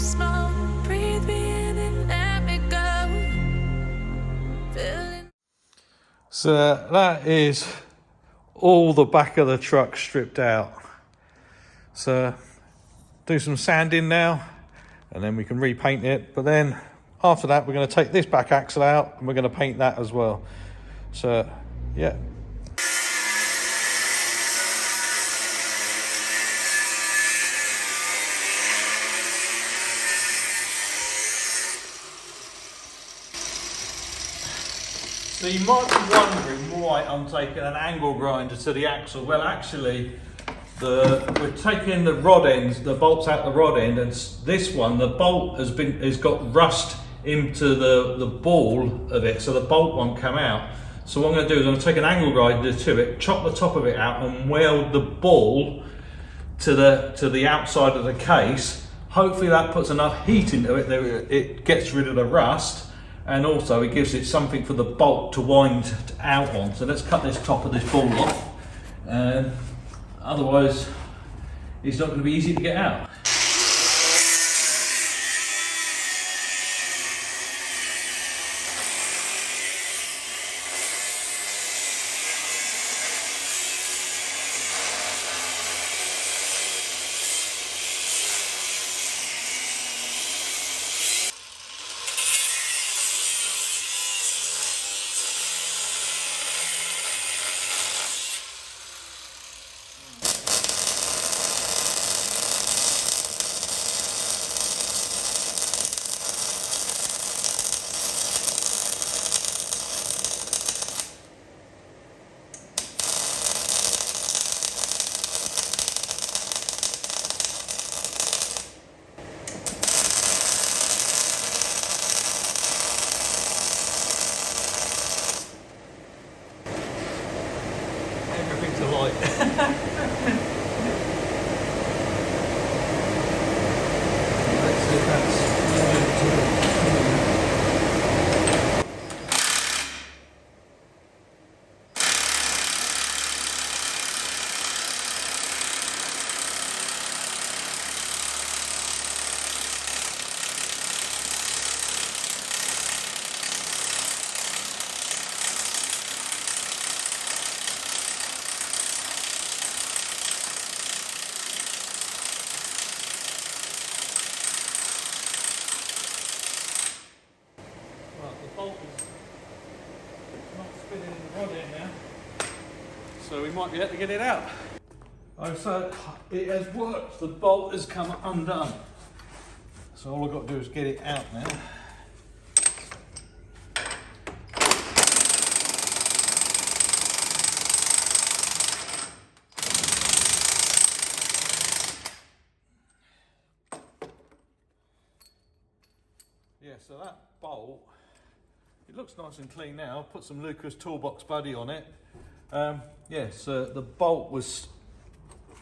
smoke, breathe me in and let me go. So that is all the back of the truck stripped out. So do some sanding now and then we can repaint it, but then after that we're going to take this back axle out and we're going to paint that as well. So yeah. So you might be wondering why I'm taking an angle grinder to the axle. Well, actually, we're taking the rod ends, the bolts out the rod end, and this one, the bolt has got rust into the ball of it, so the bolt won't come out. So what I'm going to do is I'm going to take an angle grinder to it, chop the top of it out, and weld the ball to the outside of the case. Hopefully that puts enough heat into it that it gets rid of the rust. And also it gives it something for the bolt to wind out on. So let's cut this top of this ball off. Otherwise, it's not going to be easy to get out. Everything's alight. Let's see if that's so we might be able to get it out. Oh, so it has worked. The bolt has come undone. So all I've got to do is get it out now. Yeah, so that bolt, it looks nice and clean now. I've put some Lucas Toolbox Buddy on it. The bolt was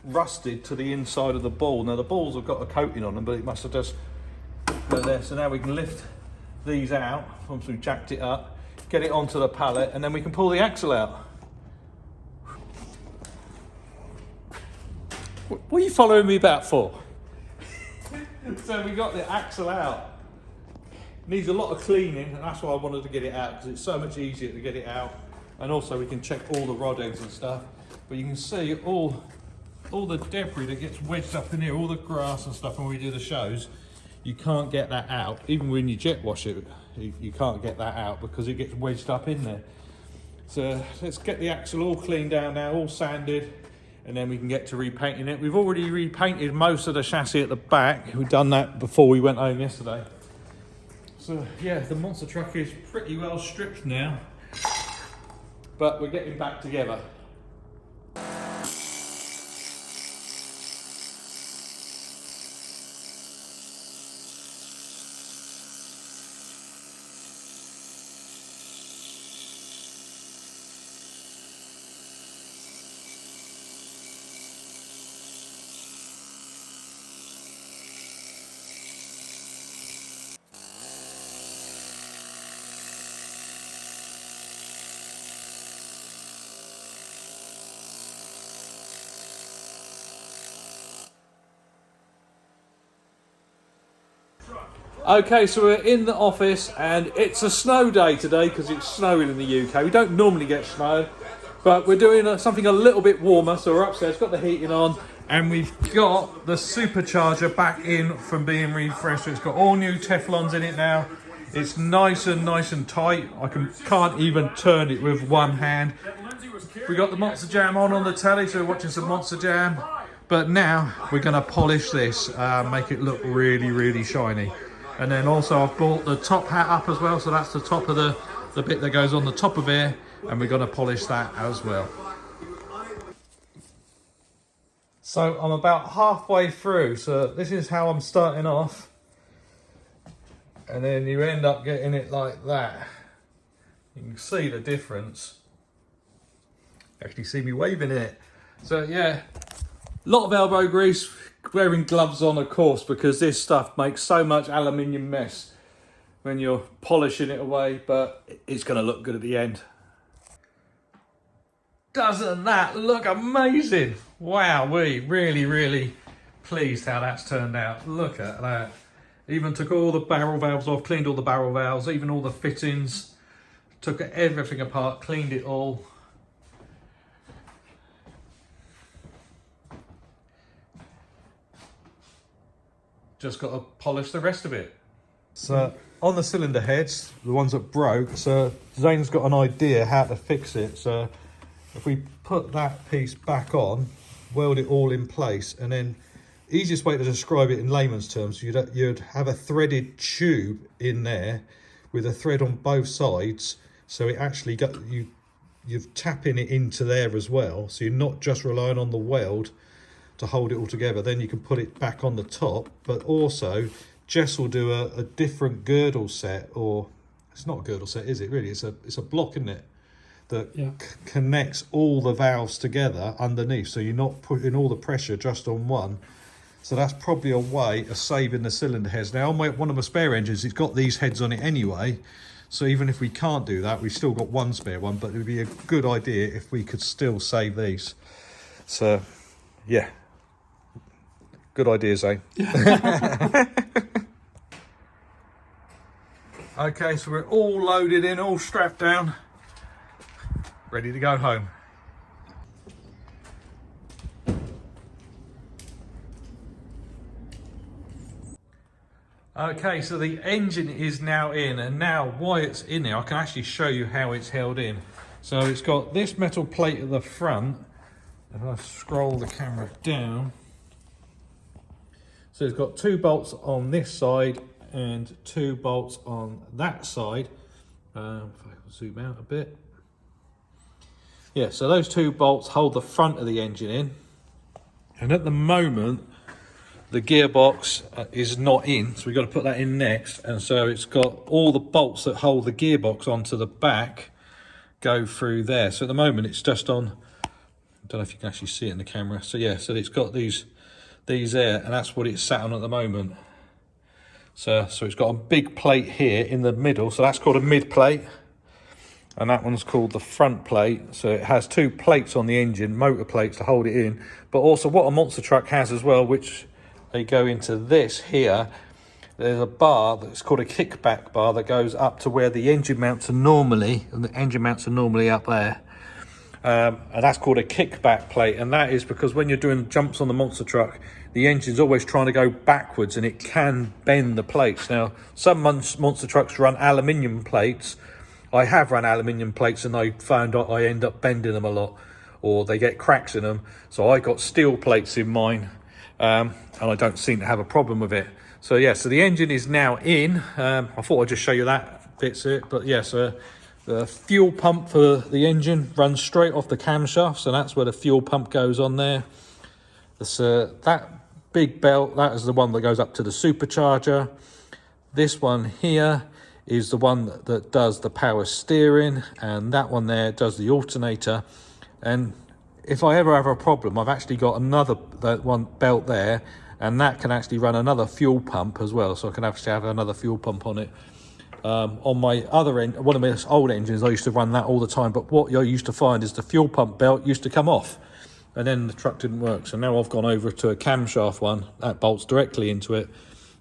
rusted to the inside of the ball. Now the balls have got a coating on them, but it must have just go there. So now we can lift these out once we've jacked it up, get it onto the pallet, and then we can pull the axle out. What are you following me back for? So we got the axle out. Needs a lot of cleaning, and that's why I wanted to get it out, because it's so much easier to get it out. And also we can check all the rod ends and stuff. But you can see all the debris that gets wedged up in here, all the grass and stuff when we do the shows. You can't get that out. Even when you jet wash it, you can't get that out because it gets wedged up in there. So let's get the axle all cleaned down now, all sanded, and then we can get to repainting it. We've already repainted most of the chassis at the back. We've done that before we went home yesterday. So yeah, the monster truck is pretty well stripped now, but we're getting back together. Okay, so we're in the office and it's a snow day today because it's snowing in the UK. We don't normally get snow, but we're doing something a little bit warmer. So we're upstairs, got the heating on, and we've got the supercharger back in from being refreshed. So it's got all new Teflons in it now. It's nice and tight. I can't even turn it with one hand. We got the Monster Jam on the telly, so we're watching some Monster Jam. But now we're going to polish this, make it look really shiny. And then also I've brought the top hat up as well, so that's the top of the bit that goes on the top of here, and we're going to polish that as well. So I'm about halfway through, so this is how I'm starting off. And then you end up getting it like that. You can see the difference. Actually see me waving it. So yeah, a lot of elbow grease, wearing gloves on of course, because this stuff makes so much aluminium mess when you're polishing it away, but it's going to look good at the end. Doesn't that look amazing? Wow, we really pleased how that's turned out. Look at that. Even took all the barrel valves off, cleaned all the barrel valves, even all the fittings, took everything apart, cleaned it all. Just got to polish the rest of it. So on the cylinder heads, the ones that broke, so Zane's got an idea how to fix it. So if we put that piece back on, weld it all in place, and then easiest way to describe it in layman's terms, you'd have a threaded tube in there with a thread on both sides, so it actually you're tapping it into there as well, so you're not just relying on the weld to hold it all together. Then you can put it back on the top, but also Jess will do a different girdle set, or it's not a girdle set, is it really? It's a block, isn't it, that connects all the valves together underneath, so you're not putting all the pressure just on one. So that's probably a way of saving the cylinder heads. Now on one of my spare engines, it's got these heads on it anyway, so even if we can't do that, we've still got one spare one, but it would be a good idea if we could still save these. So yeah, good idea, Zane. Okay, so we're all loaded in, all strapped down, ready to go home. Okay, so the engine is now in, and now why it's in there, I can actually show you how it's held in. So it's got this metal plate at the front. If I scroll the camera down, so it's got 2 bolts on this side and 2 bolts on that side. If I can zoom out a bit. Yeah, so those 2 bolts hold the front of the engine in, and at the moment the gearbox is not in, so we've got to put that in next. And so it's got all the bolts that hold the gearbox onto the back go through there. So at the moment it's just on, I don't know if you can actually see it in the camera. So yeah, so it's got these there, and that's what it's sat on at the moment. So it's got a big plate here in the middle, so that's called a mid plate, and that one's called the front plate. So it has 2 plates on the engine, motor plates to hold it in, but also what a monster truck has as well, which they go into this here. There's a bar that's called a kickback bar that goes up to where the engine mounts are normally, and the engine mounts are normally up there. And that's called a kickback plate, and that is because when you're doing jumps on the monster truck, the engine's always trying to go backwards and it can bend the plates. Now, some monster trucks run aluminium plates. I have run aluminium plates and I found out I end up bending them a lot, or they get cracks in them. So I got steel plates in mine, and I don't seem to have a problem with it. So yeah, so the engine is now in. I thought I'd just show you that bit's it, but yeah, so the fuel pump for the engine runs straight off the camshaft, so that's where the fuel pump goes on there. That big belt, that is the one that goes up to the supercharger. This one here is the one that does the power steering, and that one there does the alternator. And if I ever have a problem, I've actually got another one belt there, and that can actually run another fuel pump as well, so I can actually have another fuel pump on it. On my other end, one of my old engines, I used to run that all the time, but what I used to find is the fuel pump belt used to come off, and then the truck didn't work. So now I've gone over to a camshaft one that bolts directly into it,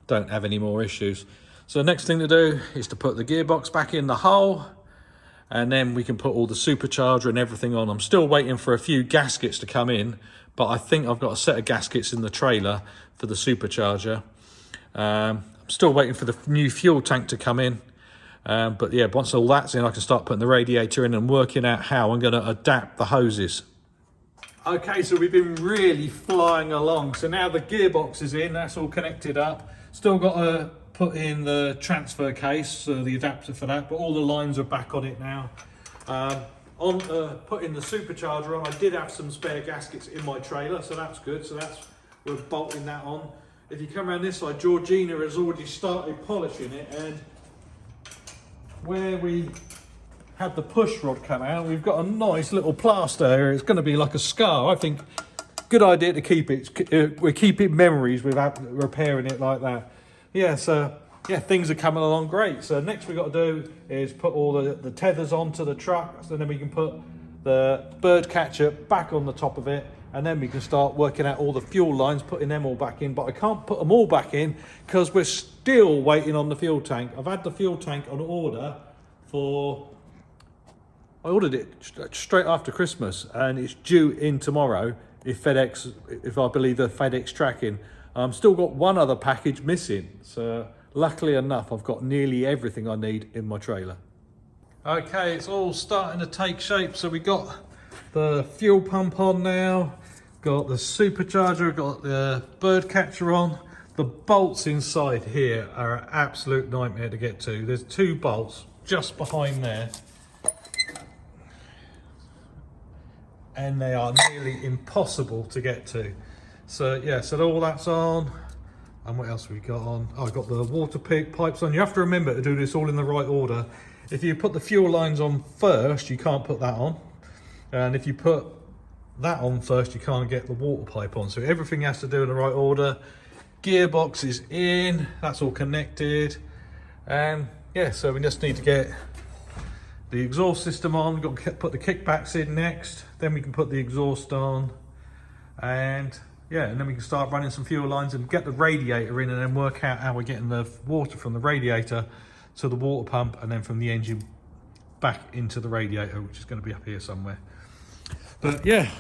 don't have any more issues. So the next thing to do is to put the gearbox back in the hole, and then we can put all the supercharger and everything on. I'm still waiting for a few gaskets to come in, but I think I've got a set of gaskets in the trailer for the supercharger. I'm still waiting for the new fuel tank to come in. But yeah, once all that's in, I can start putting the radiator in and working out how I'm going to adapt the hoses. Okay, so we've been really flying along. So now the gearbox is in, that's all connected up. Still got to put in the transfer case, so the adapter for that, but all the lines are back on it now. Putting the supercharger on, I did have some spare gaskets in my trailer, so that's good. So we're bolting that on. If you come around this side, Georgina has already started polishing it, and where we had the push rod come out, we've got a nice little plaster area. It's going to be like a scar. I think good idea to keep it. We're keeping memories without repairing it like that. Yeah, so yeah, things are coming along great. So next we've got to do is put all the tethers onto the truck, so then we can put the bird catcher back on the top of it, and then we can start working out all the fuel lines, putting them all back in. But I can't put them all back in because we're still waiting on the fuel tank. I've had the fuel tank on order I ordered it straight after Christmas, and it's due in tomorrow if I believe the FedEx tracking. Still got one other package missing, so luckily enough I've got nearly everything I need in my trailer. Okay, it's all starting to take shape. So we got the fuel pump on now, got the supercharger, got the bird catcher on. The bolts inside here are an absolute nightmare to get to. There's 2 bolts just behind there, and they are nearly impossible to get to. So yeah, so all that's on. And what else we got on? Oh, I got the water pipes on. You have to remember to do this all in the right order. If you put the fuel lines on first, you can't put that on. And if you put that on first, you can't get the water pipe on. So everything has to do in the right order. Gearbox is in, that's all connected. And yeah, so we just need to get the exhaust system on. We've got to put the kickbacks in next, then we can put the exhaust on, and yeah, and then we can start running some fuel lines and get the radiator in, and then work out how we're getting the water from the radiator to the water pump, and then from the engine back into the radiator, which is going to be up here somewhere. But yeah,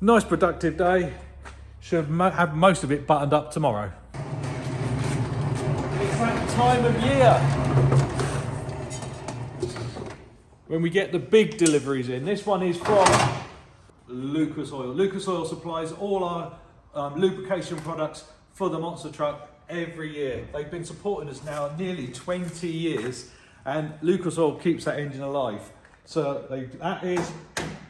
nice productive day. Should have most of it buttoned up tomorrow. It's that time of year when we get the big deliveries in. This one is from Lucas Oil. Lucas Oil supplies all our lubrication products for the Monster Truck every year. They've been supporting us now nearly 20 years, and Lucas Oil keeps that engine alive. So that is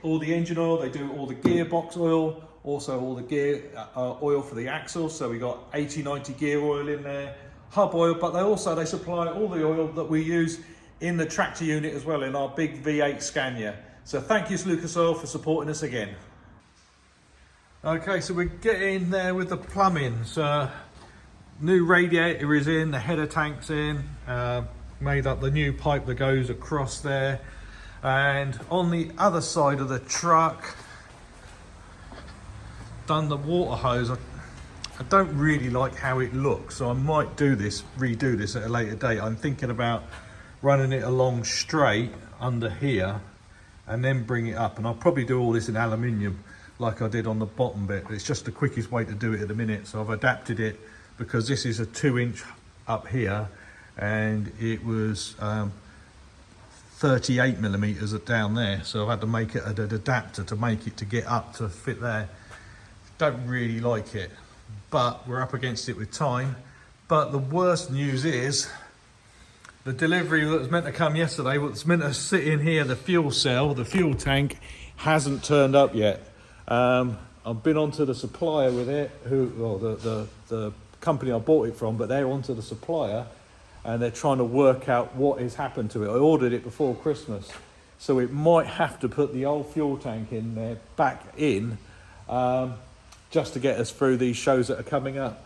all the engine oil. They do all the gearbox oil, also all the gear oil for the axles. So we got 80-90 gear oil in there, hub oil, but they supply all the oil that we use in the tractor unit as well, in our big V8 Scania. So thank you to Lucas Oil for supporting us again. Okay, so we're getting there with the plumbing. So new radiator is in, the header tank's in, made up the new pipe that goes across there. And on the other side of the truck, done the water hose. I don't really like how it looks, so I might redo this at a later date. I'm thinking about running it along straight under here and then bring it up, and I'll probably do all this in aluminium like I did on the bottom bit. It's just the quickest way to do it at the minute, so I've adapted it because this is a 2-inch up here, and it was 38 millimeters down there, so I've had to make it an adapter to make it to get up to fit there. Don't really like it, but we're up against it with time. But the worst news is the delivery that was meant to come yesterday, what's meant to sit in here, the fuel cell, the fuel tank, hasn't turned up yet. I've been onto the supplier with it, the company I bought it from, but they're onto the supplier and they're trying to work out what has happened to it. I ordered it before Christmas, so it might have to put the old fuel tank in there, back in, just to get us through these shows that are coming up.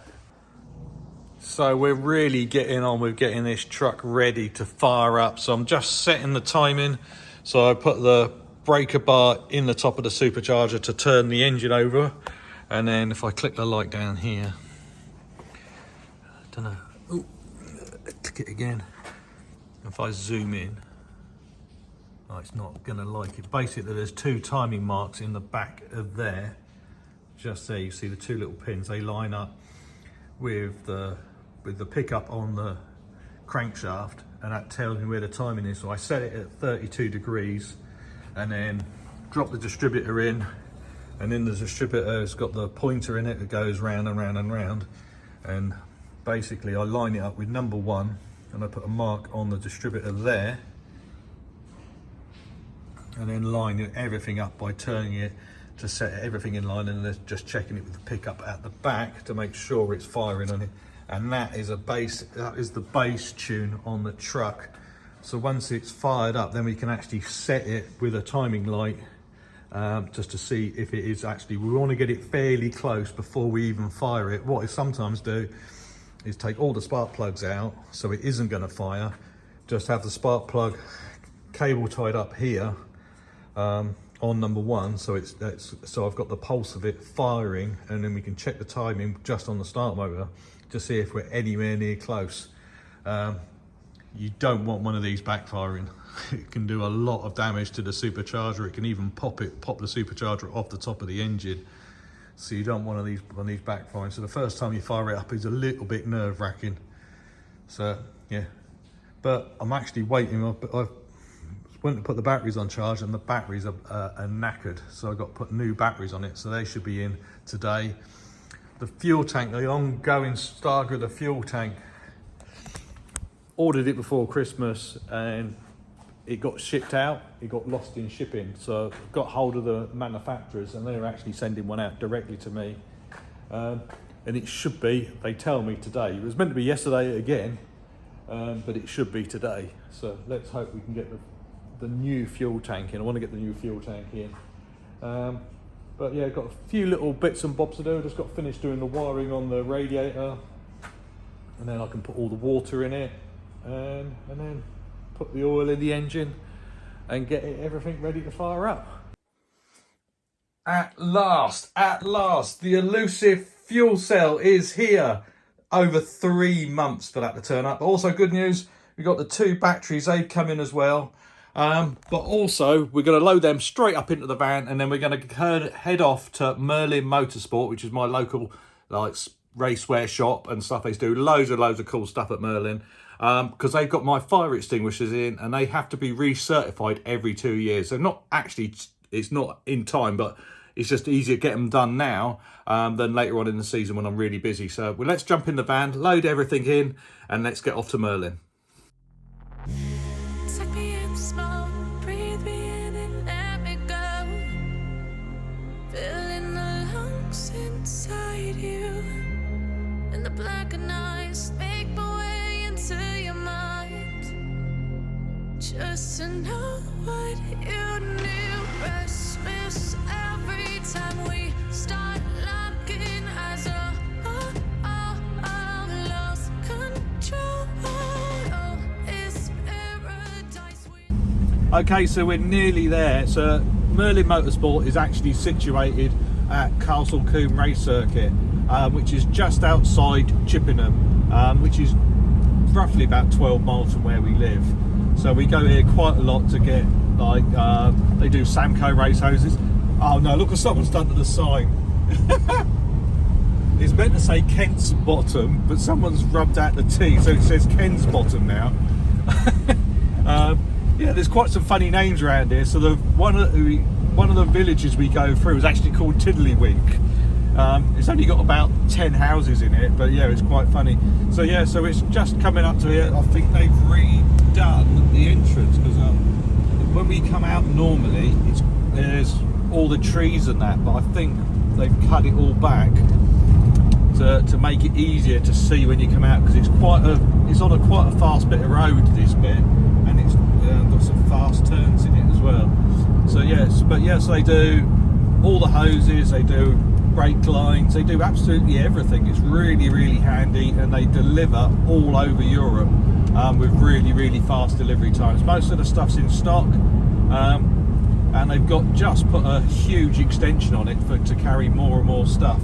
So we're really getting on with getting this truck ready to fire up. So I'm just setting the timing. So I put the breaker bar in the top of the supercharger to turn the engine over. And then if I click the light down here, I don't know. Ooh, check it again. If I zoom in, oh, it's not going to like it. Basically, there's 2 timing marks in the back of there. Just there, you see the 2 little pins. They line up with the pickup on the crankshaft, and that tells me where the timing is. So I set it at 32 degrees and then drop the distributor in, and then the distributor has got the pointer in it that goes round and round and round, and basically I line it up with number 1 and I put a mark on the distributor there, and then line everything up by turning it to set everything in line, and then just checking it with the pickup at the back to make sure it's firing on it. And that is the base tune on the truck. So once it's fired up, then we can actually set it with a timing light, just to see if it is actually, we want to get it fairly close before we even fire it. What I sometimes do is take all the spark plugs out so it isn't going to fire, just have the spark plug cable tied up here on number 1, so so I've got the pulse of it firing, and then we can check the timing just on the start motor to see if we're anywhere near close. You don't want one of these backfiring. It can do a lot of damage to the supercharger. It can even pop the supercharger off the top of the engine. So you don't want one of these backfiring. So the first time you fire it up is a little bit nerve-wracking. So yeah, but I'm actually waiting. I went to put the batteries on charge, and the batteries are knackered. So I've got to put new batteries on it. So they should be in today. The fuel tank, the ongoing saga of the fuel tank, ordered it before Christmas and it got shipped out. It got lost in shipping. So I got hold of the manufacturers, and they're actually sending one out directly to me. And it should be, they tell me today. It was meant to be yesterday again, but it should be today. So let's hope we can get the new fuel tank in. I want to get the new fuel tank in. But yeah, got a few little bits and bobs to do. I just got finished doing the wiring on the radiator, and then I can put all the water in it, and then put the oil in the engine and get everything ready to fire up. At last, the elusive fuel cell is here. Over 3 months for that to turn up. But also good news, we got the 2 batteries, they've come in as well. But also we're going to load them straight up into the van, and then we're going to head off to Merlin Motorsport, which is my local racewear shop and stuff. They do loads of cool stuff at Merlin, because they've got my fire extinguishers in, and they have to be recertified every 2 years. So not actually, it's not in time, but it's just easier to get them done now than later on in the season when I'm really busy. So let's jump in the van, load everything in, and let's get off to Merlin. Take me in slow, breathe me in and let me go. Filling the lungs inside you, and the blackened eyes make my way into your mind. Just to know what you knew. Restless every time we start locking eyes. Lost control. Okay, so we're nearly there. So Merlin Motorsport is actually situated at Castle Combe Race Circuit, which is just outside Chippenham, which is roughly about 12 miles from where we live. So we go here quite a lot to get, they do Samco race hoses. Oh no, look what someone's done to the sign. It's meant to say Kent's Bottom, but someone's rubbed out the T, so it says Ken's Bottom now. Yeah, there's quite some funny names around here. So one of the villages we go through is actually called Tiddlywink. It's only got about 10 houses in it, but yeah, it's quite funny. So yeah, so it's just coming up to here. I think they've redone the entrance, because when we come out normally, there's all the trees and that, but I think they've cut it all back to make it easier to see when you come out, because it's on quite a fast bit of road, this bit, and it's got some fast turns in it as well. So yes, so they do all the hoses, they do brake lines, they do absolutely everything. It's really, really handy, and they deliver all over Europe with really, really fast delivery times. Most of the stuff's in stock, and they've just put a huge extension on it to carry more and more stuff.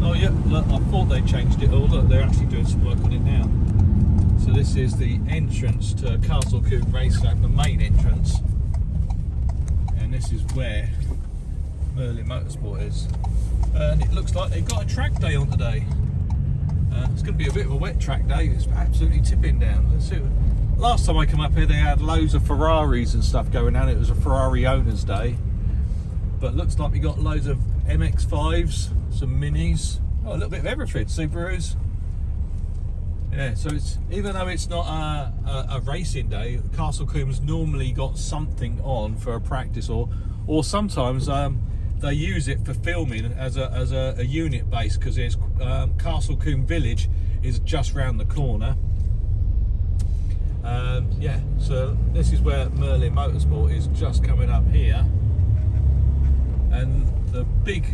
Oh yeah, look, I thought they changed it all. Look, they're actually doing some work on it now. So this is the entrance to Castle Combe Racetrack, the main entrance, and this is where Merlin Motorsport is. And it looks like they've got a track day on today. It's going to be a bit of a wet track day. It's absolutely tipping down. Let's see. Last time I came up here, they had loads of Ferraris and stuff going on. It was a Ferrari owners day, but looks like we got loads of MX-5s, some minis, a little bit of everything, Subarus. Yeah, so it's, even though it's not a racing day, Castle Combe's normally got something on for a practice, or sometimes they use it for filming as a unit base, because there's Castle Combe Village is just round the corner. Yeah, so this is where Merlin Motorsport is, just coming up here, and the big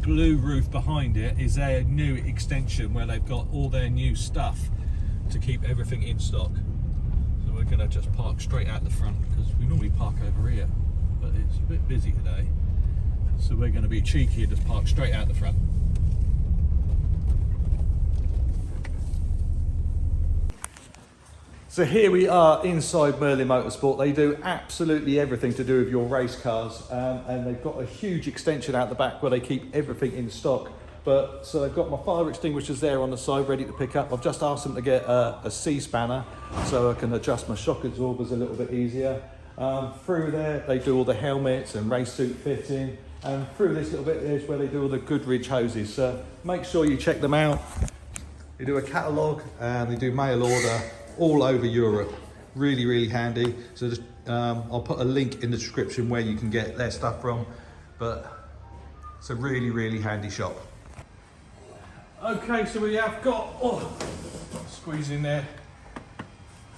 blue roof behind it is their new extension where they've got all their new stuff to keep everything in stock. So we're going to just park straight out the front, because we normally park over here, but it's a bit busy today, so we're going to be cheeky and just park straight out the front. So here we are inside Merlin Motorsport. They do absolutely everything to do with your race cars, and they've got a huge extension out the back where they keep everything in stock. But so they've got my fire extinguishers there on the side ready to pick up. I've just asked them to get a C-spanner so I can adjust my shock absorbers a little bit easier. Through there they do all the helmets and race suit fitting, and through this little bit is where they do all the Goodrich hoses. So make sure you check them out. They do a catalogue and they do mail order all over Europe. Really, really handy. So just I'll put a link in the description where you can get their stuff from, but it's a really, really handy shop. Okay, so we have got, squeeze in there.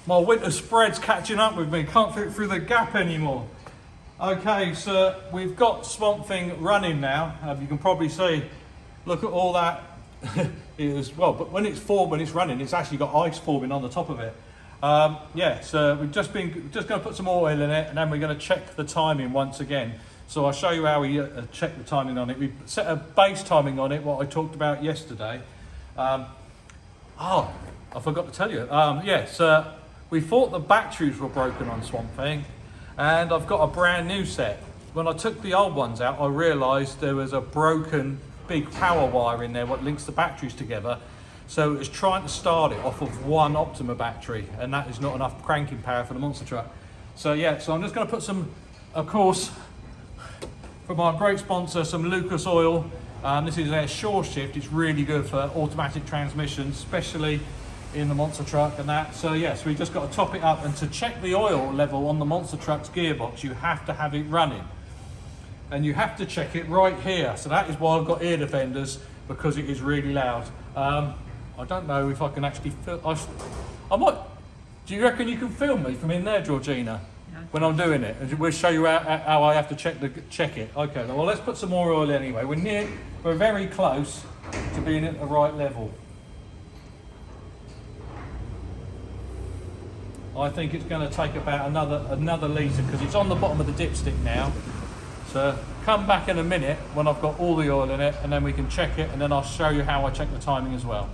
My winter spread's catching up with me, can't fit through the gap anymore. Okay, so we've got Swamp Thing running now. You can probably see, look at all that. But when it's running, it's actually got ice forming on the top of it. Yeah, so we've just going to put some oil in it, and then we're going to check the timing once again. So I'll show you how we check the timing on it. We set a base timing on it, what I talked about yesterday. I forgot to tell you. Yes, we thought the batteries were broken on Swamp Thing, and I've got a brand new set. When I took the old ones out, I realised there was a broken big power wire in there what links the batteries together. So it was trying to start it off of one Optima battery, and that is not enough cranking power for the monster truck. So yeah, so I'm just going to put some, of course, from our great sponsor, some Lucas oil. This is their Shore Shift. It's really good for automatic transmissions, especially in the monster truck and that. So yes, we've just got to top it up, and to check the oil level on the monster truck's gearbox, you have to have it running. And you have to check it right here. So that is why I've got ear defenders, because it is really loud. I don't know if I can actually film. I might. Do you reckon you can film me from in there, Georgina, when I'm doing it? And we'll show you how I have to check it. Okay. Well, let's put some more oil anyway. We're very close to being at the right level. I think it's going to take about another litre, because it's on the bottom of the dipstick now. So come back in a minute when I've got all the oil in it, and then we can check it, and then I'll show you how I check the timing as well.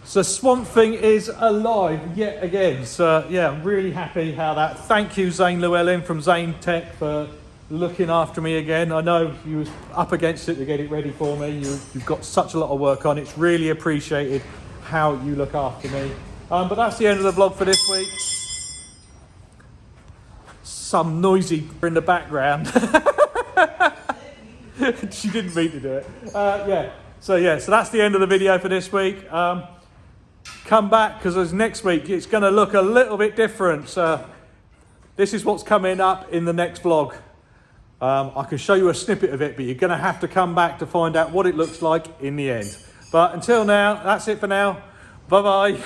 So Swamp Thing is alive yet again. So yeah, I'm really happy how that. Thank you, Zane Llewellyn from Zane Tech, for looking after me again. I know you was up against it to get it ready for me. You've got such a lot of work on. It's really appreciated how you look after me. But that's the end of the vlog for this week. Some noisy in the background. She didn't mean to do it. So that's the end of the video for this week. Come back, because as next week it's going to look a little bit different. So this is what's coming up in the next vlog. I can show you a snippet of it, but you're going to have to come back to find out what it looks like in the end. But until now, that's it for now. Bye bye.